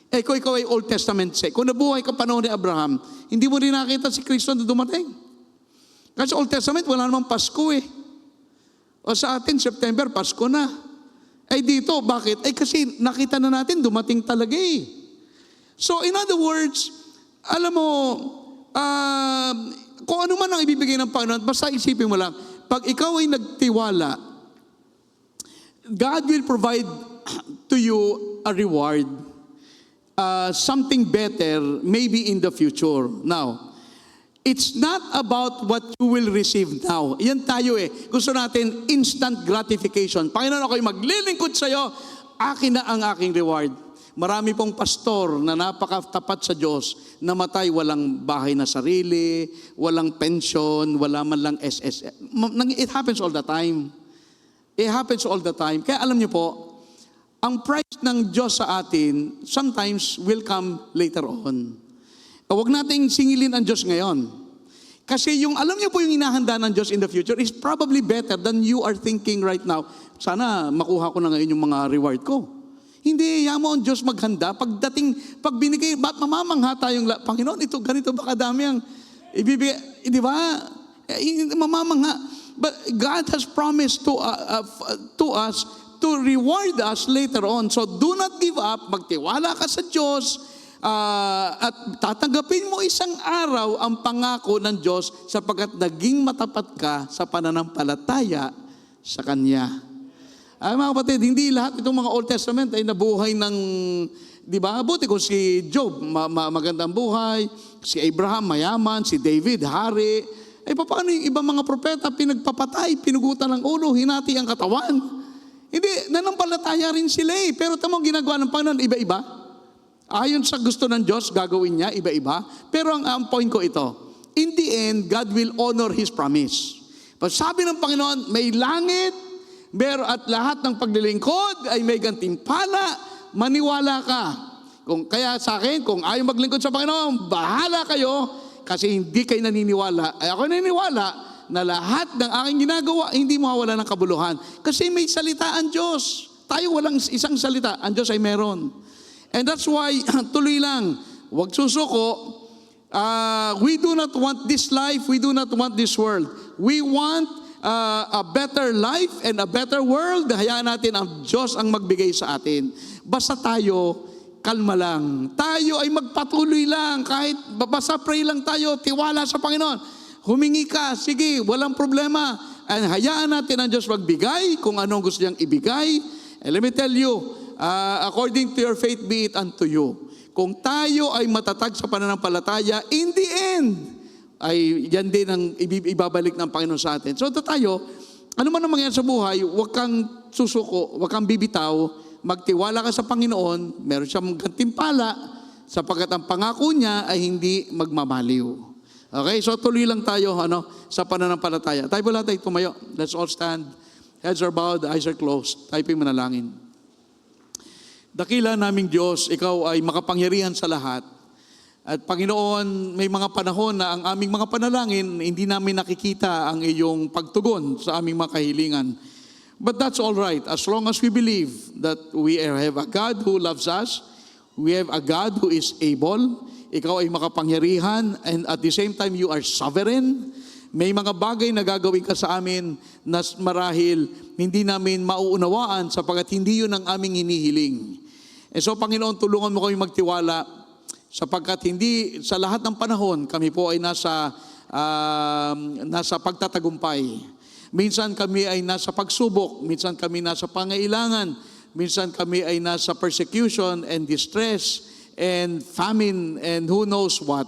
Ikaw ay Old Testament say. Kung nabuhay ka panahon ni Abraham, hindi mo rin nakita si Kristo na dumating. Kasi sa Old Testament, wala namang Pasko eh. O sa atin, September, Pasko na. Ay dito, bakit? Ay kasi nakita na natin, dumating talaga eh. So in other words, alam mo, kung ano man ang ibibigay ng Panginoon, basta isipin mo lang, pag ikaw ay nagtiwala, God will provide to you a reward, something better, maybe in the future. Now, it's not about what you will receive now. Yan tayo eh. Gusto natin instant gratification. Panginoon, ako'y maglilingkod sa'yo, akin na ang aking reward. Marami pong pastor na napakatapat sa Diyos, namatay walang bahay na sarili, walang pension, wala man lang SS. It happens all the time. It happens all the time. Kaya alam niyo po, ang price ng Diyos sa atin sometimes will come later on. Huwag nating singilin ang Diyos ngayon. Kasi yung, alam niyo po yung inahanda ng Diyos in the future is probably better than you are thinking right now. Sana makuha ko na ngayon yung mga reward ko. Hindi, mo ang Diyos maghanda. Pag binigay, ba't mamamangha tayong, Panginoon, ito, ganito ba kadami ang ibibigay, di ba? Mamamangha. But God has promised to us to reward us later on. So do not give up, magtiwala ka sa Diyos, at tatanggapin mo isang araw ang pangako ng Diyos sapagkat naging matapat ka sa pananampalataya sa Kanya. Ay mga kapatid, hindi lahat itong mga Old Testament ay nabuhay ng, di ba? Buti kung si Job, magandang buhay, si Abraham, mayaman, si David, hari. Ay paano yung ibang mga propeta, pinagpapatay, pinugutan ng ulo, hinati ang katawan? Hindi, nanampalataya rin sila eh. Pero tamang ginagawa ng Panginoon, iba-iba. Ayon sa gusto ng Diyos, gagawin niya, iba-iba. Pero ang point ko ito, in the end, God will honor His promise. Pag sabi ng Panginoon, may langit, pero at lahat ng paglilingkod ay may gantimpala, maniwala ka. Kaya sa akin, kung ayaw maglingkod sa Panginoon, bahala kayo kasi hindi kayo naniniwala. Ay ako naniniwala na lahat ng aking ginagawa, hindi mawawala ng kabuluhan. Kasi may salita ang Diyos. Tayo walang isang salita, ang Diyos ay meron. And that's why, tuloy lang, huwag susuko. We do not want this life, we do not want this world. We want a better life and a better world. Hayaan natin ang Diyos ang magbigay sa atin. Basta tayo, kalma lang. Tayo ay magpatuloy lang. Kahit basta pray lang tayo, tiwala sa Panginoon. Humingi ka, sige, walang problema. And hayaan natin ang Diyos magbigay kung anong gusto niyang ibigay. And let me tell you, according to your faith, be it unto you. Kung tayo ay matatag sa pananampalataya, in the end, ay yan din ang ibabalik ng Panginoon sa atin. So tayo, ano man ang mangyayari sa buhay, huwag kang susuko, huwag kang bibitaw, magtiwala ka sa Panginoon, meron siyang gantimpala, sapagkat ang pangako niya ay hindi magmamaliw. Okay, so tuloy lang tayo sa pananampalataya. Tayo po lahat ay tumayo. Let's all stand. Heads are bowed, eyes are closed. Tayo po'y manalangin. Dakila naming Diyos, Ikaw ay makapangyarihan sa lahat. At Panginoon, may mga panahon na ang aming mga panalangin, hindi namin nakikita ang iyong pagtugon sa aming mga kahilingan. But that's all right. As long as we believe that we have a God who loves us, we have a God who is able, ikaw ay makapangyarihan, and at the same time, you are sovereign. May mga bagay na gagawin ka sa amin na marahil hindi namin mauunawaan sapagkat hindi yun ang aming hinihiling. So Panginoon, tulungan mo kami magtiwala sapagkat hindi sa lahat ng panahon kami po ay nasa pagtatagumpay. Minsan kami ay nasa pagsubok, minsan kami nasa pangailangan, minsan kami ay nasa persecution and distress and famine and who knows what.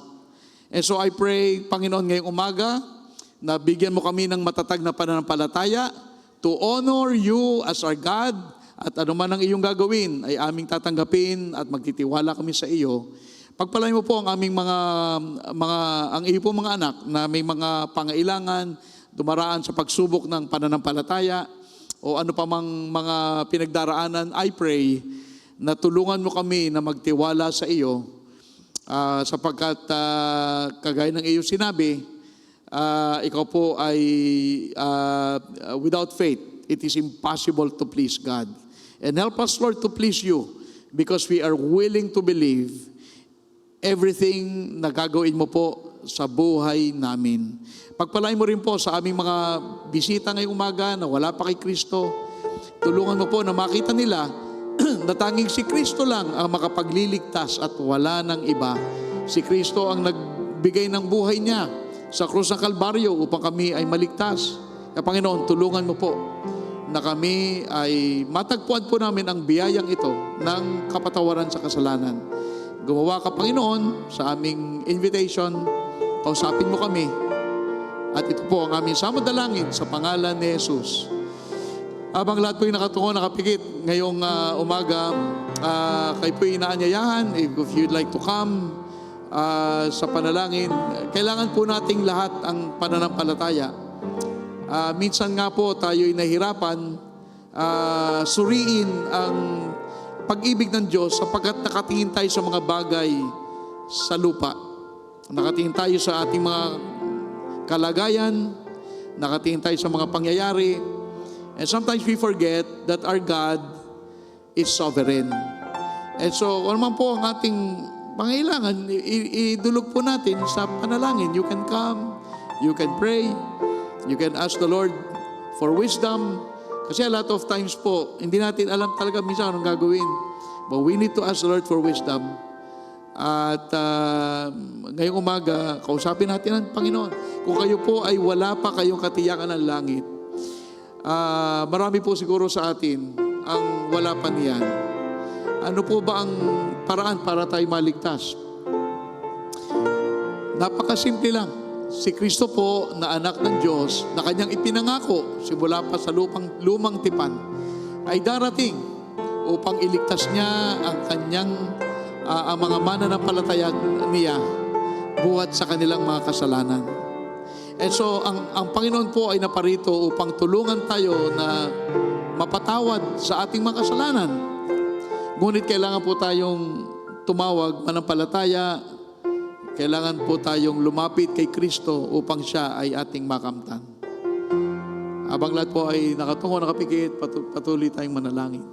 And so I pray, Panginoon, ngayong umaga, na bigyan mo kami ng matatag na pananampalataya to honor you as our God, at anuman ang iyong gagawin ay aming tatanggapin at magtitiwala kami sa iyo. Pagpalain mo po ang aming ang iyo po mga anak na may mga pangailangan, dumaraan sa pagsubok ng pananampalataya o ano pa mang mga pinagdaraanan. I pray na tulungan mo kami na magtiwala sa iyo, sapagkat kagaya ng iyong sinabi, ikaw po ay without faith, it is impossible to please God. And help us, Lord, to please you because we are willing to believe everything na gagawin mo po sa buhay namin. Pagpalain mo rin po sa aming mga bisita ngayong umaga na wala pa kay Kristo. Tulungan mo po na makita nila na tanging si Kristo lang ang makapagliligtas at wala ng iba. Si Kristo ang nagbigay ng buhay niya sa krus ng Kalbaryo upang kami ay maligtas. Kaya Panginoon, tulungan mo po na kami ay matagpuan po namin ang biyayang ito ng kapatawaran sa kasalanan. Gumawa ka, Panginoon, sa aming invitation, kausapin mo kami. At ito po ang aming samadalangin sa pangalan ni Jesus. Habang lahat po yung nakatungo, nakapikit ngayong umaga, kayo po yung inaanyayahan, if you'd like to come sa panalangin, kailangan po nating lahat ang pananampalataya. Minsan nga po tayo'y nahirapan suriin ang pag-ibig ng Diyos sapagkat nakatingin tayo sa mga bagay sa lupa. Nakatingin tayo sa ating mga kalagayan, nakatingin tayo sa mga pangyayari, and sometimes we forget that our God is sovereign. And so, ano man po ang ating pangailangan, idulog po natin sa panalangin. You can come, you can pray, you can ask the Lord for wisdom. Kasi a lot of times po, hindi natin alam talaga minsan anong gagawin. But we need to ask the Lord for wisdom. At ngayong umaga, kausapin natin ang Panginoon. Kung kayo po ay wala pa kayong katiyakan ng langit, marami po siguro sa atin ang wala pa niyan. Ano po ba ang paraan para tayo maligtas? Napakasimple lang. Si Kristo po na anak ng Diyos na kanyang ipinangako simula pa sa lumang tipan ay darating upang iligtas niya ang kanyang ang mga mananampalataya niya buhat sa kanilang mga kasalanan. And so ang Panginoon po ay naparito upang tulungan tayo na mapatawad sa ating mga kasalanan. Ngunit kailangan po tayong tumawag manampalataya. Kailangan po tayong lumapit kay Kristo upang siya ay ating makamtan. Habang lahat po ay nakatungo, nakapikit, patuloy tayong manalangin.